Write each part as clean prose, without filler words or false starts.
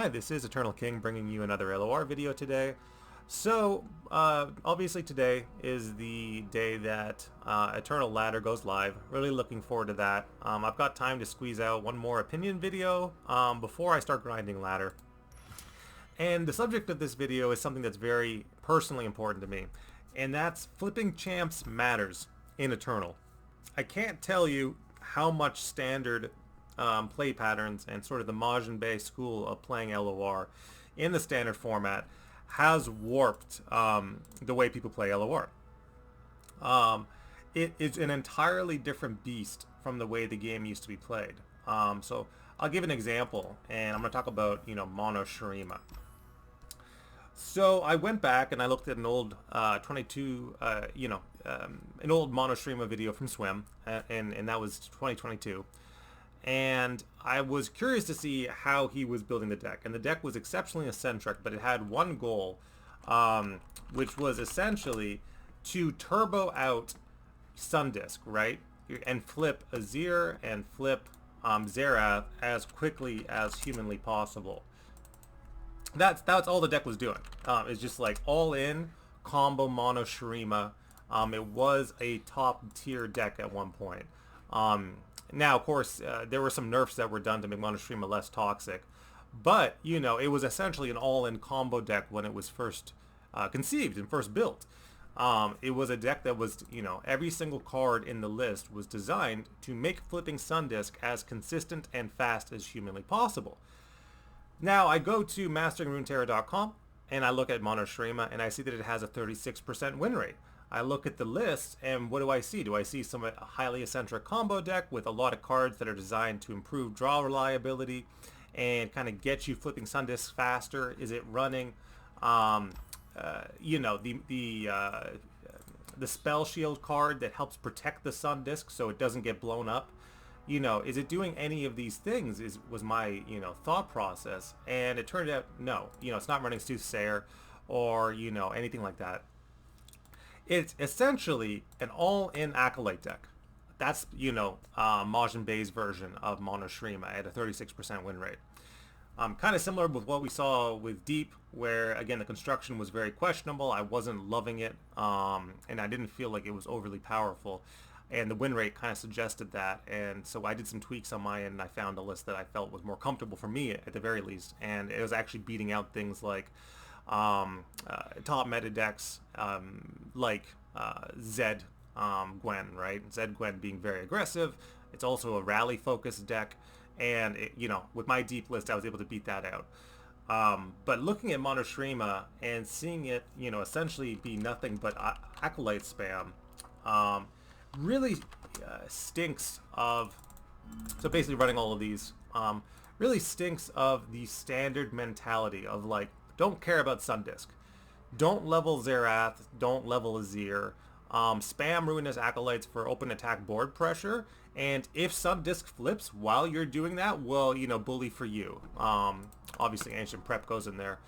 Hi, this is Eternal King bringing you another LOR video today. Obviously today is the day that Eternal Ladder goes live. Really looking forward to that. I've got time to squeeze out one more opinion video before I start grinding Ladder. And the subject of this video is something that's very personally important to me, and that's flipping champs matters in Eternal. I can't tell you how much standard play patterns and sort of the Majin Bay school of playing LOR in the standard format has warped the way people play LOR. It is an entirely different beast from the way the game used to be played. So I'll give an example, and I'm going to talk about, mono shurima. So I went back and I looked at an old an old mono shurima video from Swim, and that was 2022. And I was curious to see how he was building the deck. And the deck was exceptionally eccentric, but it had one goal, which was essentially to turbo out Sundisk, right? And flip Azir and flip Xerath as quickly as humanly possible. That's all the deck was doing. It's just like all in combo mono shurima. It was a top tier deck at one point. Now, of course, there were some nerfs that were done to make mono shurima less toxic, but it was essentially an all-in combo deck when it was first conceived and first built. It was a deck that was, every single card in the list was designed to make flipping Sundisk as consistent and fast as humanly possible. Now, I go to masteringruneterra.com and I look at mono shurima and I see that it has a 36% win rate. I look at the list and what do I see? Do I see some highly eccentric combo deck with a lot of cards that are designed to improve draw reliability and kind of get you flipping Sundisk faster? Is it running, the spell shield card that helps protect the Sundisk so it doesn't get blown up? Is it doing any of these things was my, thought process. And it turned out, no, it's not running Soothsayer or, anything like that. It's essentially an all-in Acolyte deck. That's, Majin Bay's version of mono shurima at a 36% win rate. Kind of similar with what we saw with Deep, where, again, the construction was very questionable. I wasn't loving it, and I didn't feel like it was overly powerful. And the win rate kind of suggested that. And so I did some tweaks on my end, and I found a list that I felt was more comfortable for me at the very least. And it was actually beating out things like top meta decks like Zed Gwen, right? Zed Gwen being very aggressive. It's also a rally focused deck, and with my deep list I was able to beat that out. But looking at mono shurima and seeing it essentially be nothing but acolyte spam really stinks of, so basically running all of these really stinks of the standard mentality of like, don't care about Sundisk. Don't level Xerath. Don't level Azir. Spam Ruinous Acolytes for open attack board pressure. And if Sundisk flips while you're doing that, well, bully for you. Obviously, Ancient Prep goes in there.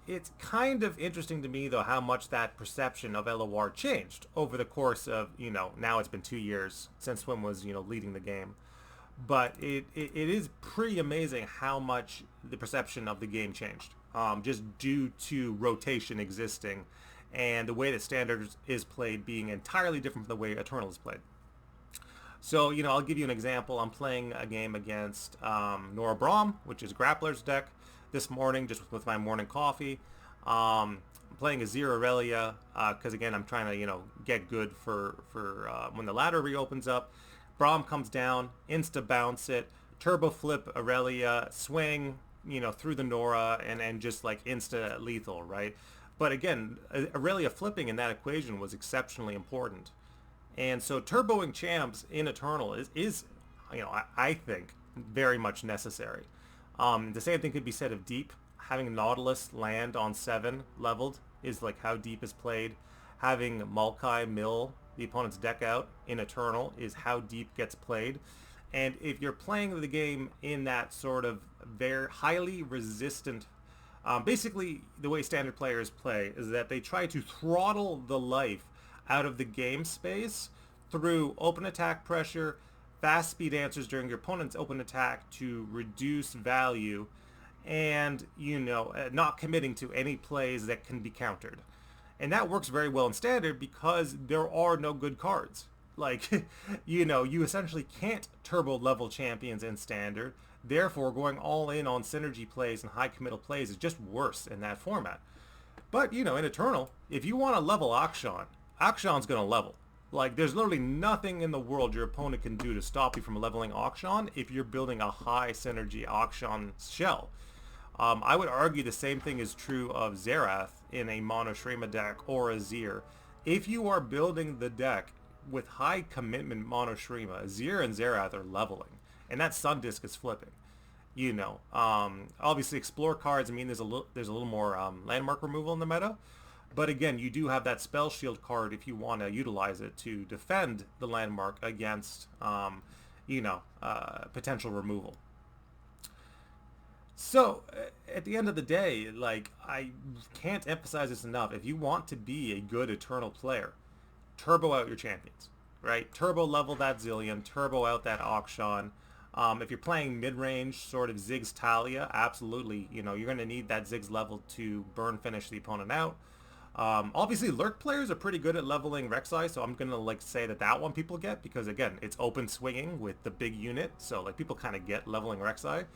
It's kind of interesting to me, though, how much that perception of LOR changed over the course of, now it's been 2 years since Swim was, leading the game. But it is pretty amazing how much the perception of the game changed, just due to rotation existing and the way that Standard is played being entirely different from the way Eternal is played. So, I'll give you an example. I'm playing a game against Nora Braum, which is Grappler's deck, this morning, just with my morning coffee. I'm playing Azir Aurelia because, again, I'm trying to, get good for when the ladder reopens up. Braum comes down, insta-bounce it, turbo flip Aurelia, swing, through the Nora, and just like insta-lethal, right? But again, Aurelia flipping in that equation was exceptionally important. And so turboing champs in Eternal is I think, very much necessary. The same thing could be said of Deep. Having Nautilus land on 7 leveled is like how Deep is played. Having Maokai mill the opponent's deck out in Eternal is how Deep gets played. And if you're playing the game in that sort of very highly resistant, basically the way standard players play is that they try to throttle the life out of the game space through open attack pressure, fast speed answers during your opponent's open attack to reduce value, and not committing to any plays that can be countered. And that works very well in standard because there are no good cards. Like, you essentially can't turbo level champions in standard. Therefore, going all in on synergy plays and high committal plays is just worse in that format. But, in Eternal, if you want to level Akshan, Akshan's going to level. Like, there's literally nothing in the world your opponent can do to stop you from leveling Akshan if you're building a high synergy Akshan shell. I would argue the same thing is true of Xerath in a mono Shurima deck or Azir. If you are building the deck with high commitment mono Shurima, Azir and Xerath are leveling, and that Sun Disc is flipping. Obviously explore cards. I mean, there's a little more landmark removal in the meta, but again, you do have that spell shield card if you want to utilize it to defend the landmark against, potential removal. So, at the end of the day, like, I can't emphasize this enough. If you want to be a good Eternal player, turbo out your champions, right? Turbo level that Zillion, turbo out that Akshan. If you're playing mid-range, sort of Ziggs Talia, absolutely, you're going to need that Ziggs level to burn finish the opponent out. Obviously, Lurk players are pretty good at leveling Rek'Sai, so I'm going to, say that one people get, because, again, it's open swinging with the big unit, so, people kind of get leveling Rek'Sai.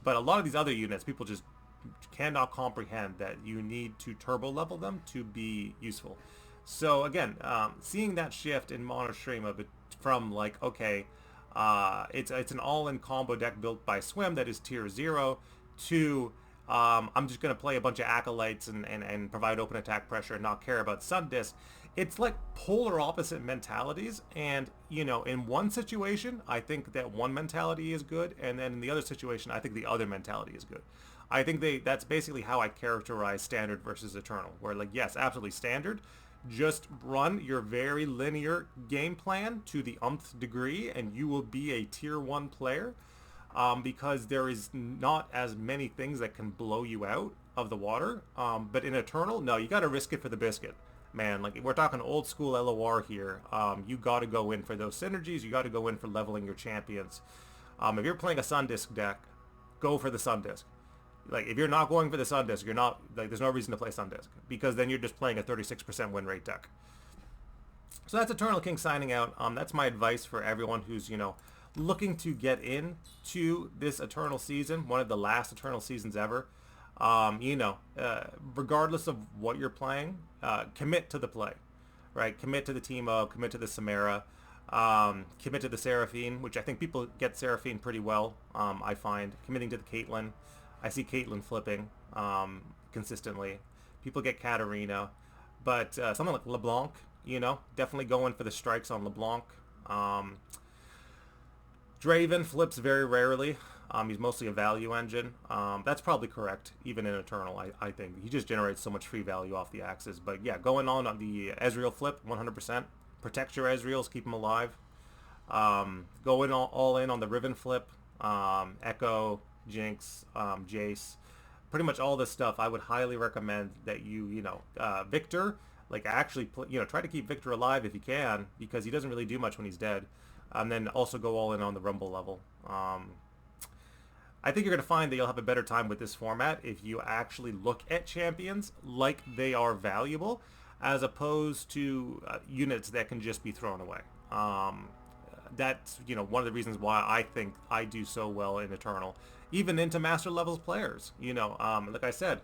But a lot of these other units, people just cannot comprehend that you need to turbo level them to be useful. So again, seeing that shift in Mono Shurima from it's an all-in combo deck built by Swim that is tier 0 to I'm just going to play a bunch of Acolytes and provide open attack pressure and not care about Sun Disc. It's like polar opposite mentalities, and in one situation I think that one mentality is good, and then in the other situation I think the other mentality is good. I think that's basically how I characterize standard versus Eternal, where yes, absolutely standard, just run your very linear game plan to the umpth degree and you will be a tier 1 player, because there is not as many things that can blow you out of the water. But in Eternal, no, you got to risk it for the biscuit. Man, we're talking old school LOR here. You got to go in for those synergies. You got to go in for leveling your champions. If you're playing a Sun Disc deck, go for the Sun Disc. If you're not going for the Sun Disc, you're not, there's no reason to play Sun Disc, because then you're just playing a 36% win rate deck. So that's Eternal King signing out. That's my advice for everyone who's, looking to get into this Eternal season, one of the last Eternal seasons ever. Regardless of what you're playing, commit to the play, right? Commit to the Teemo, commit to the Samara, commit to the Seraphine, which I think people get Seraphine pretty well. I find committing to the Caitlyn. I see Caitlyn flipping consistently. People get Katarina, but something like LeBlanc, definitely going for the strikes on LeBlanc. Draven flips very rarely. He's mostly a value engine. That's probably correct, even in Eternal, I think. He just generates so much free value off the axis. But yeah, going on the Ezreal flip, 100%. Protect your Ezreals, keep them alive. Going all in on the Riven flip, Echo, Jinx, Jace. Pretty much all this stuff, I would highly recommend that Victor, actually, try to keep Victor alive if you can, because he doesn't really do much when he's dead. And then also go all in on the Rumble level. I think you're going to find that you'll have a better time with this format if you actually look at champions like they are valuable, as opposed to units that can just be thrown away. That's one of the reasons why I think I do so well in Eternal, even into master levels players. Like I said,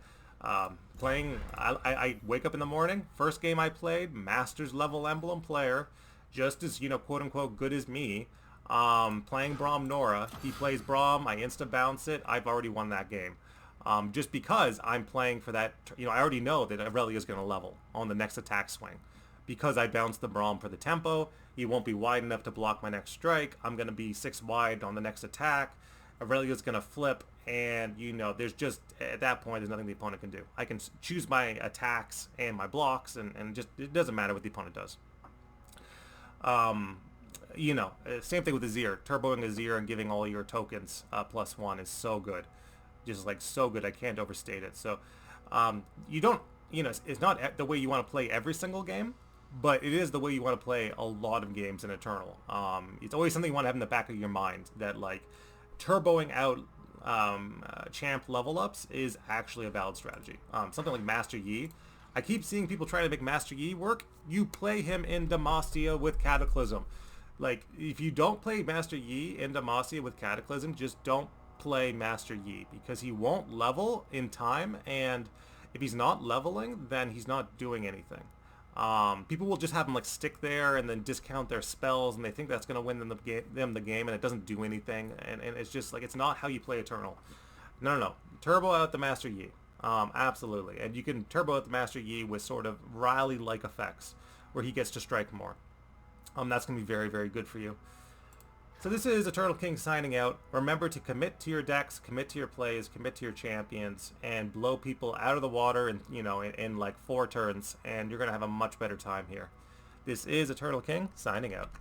playing, I wake up in the morning, first game I played, masters level emblem player, just as quote unquote good as me. Playing Braum Nora, he plays Braum, I insta bounce it, I've already won that game. Just because I'm playing for that, I already know that Aurelia's going to level on the next attack swing. Because I bounced the Braum for the tempo, he won't be wide enough to block my next strike, I'm going to be 6 wide on the next attack, Aurelia's going to flip, and there's just, at that point, there's nothing the opponent can do. I can choose my attacks and my blocks, and just, it doesn't matter what the opponent does. Same thing with Azir. Turboing Azir and giving all your tokens +1 is so good. Just so good, I can't overstate it. So you don't, it's not the way you want to play every single game, but it is the way you want to play a lot of games in Eternal. It's always something you want to have in the back of your mind that like turboing out champ level ups is actually a valid strategy. Something like Master Yi. I keep seeing people trying to make Master Yi work. You play him in Demacia with Cataclysm. Like, if you don't play Master Yi in Demacia with Cataclysm, just don't play Master Yi because he won't level in time, and if he's not leveling, then he's not doing anything. People will just have him like stick there and then discount their spells, and they think that's going to win them the game, and it doesn't do anything. And it's just like it's not how you play Eternal. No, no, no. Turbo out the Master Yi. Absolutely, and you can turbo out the Master Yi with sort of Riley-like effects, where he gets to strike more. That's going to be very, very good for you. So this is Eternal King signing out. Remember to commit to your decks, commit to your plays, commit to your champions, and blow people out of the water in, in like 4 turns, and you're going to have a much better time here. This is Eternal King signing out.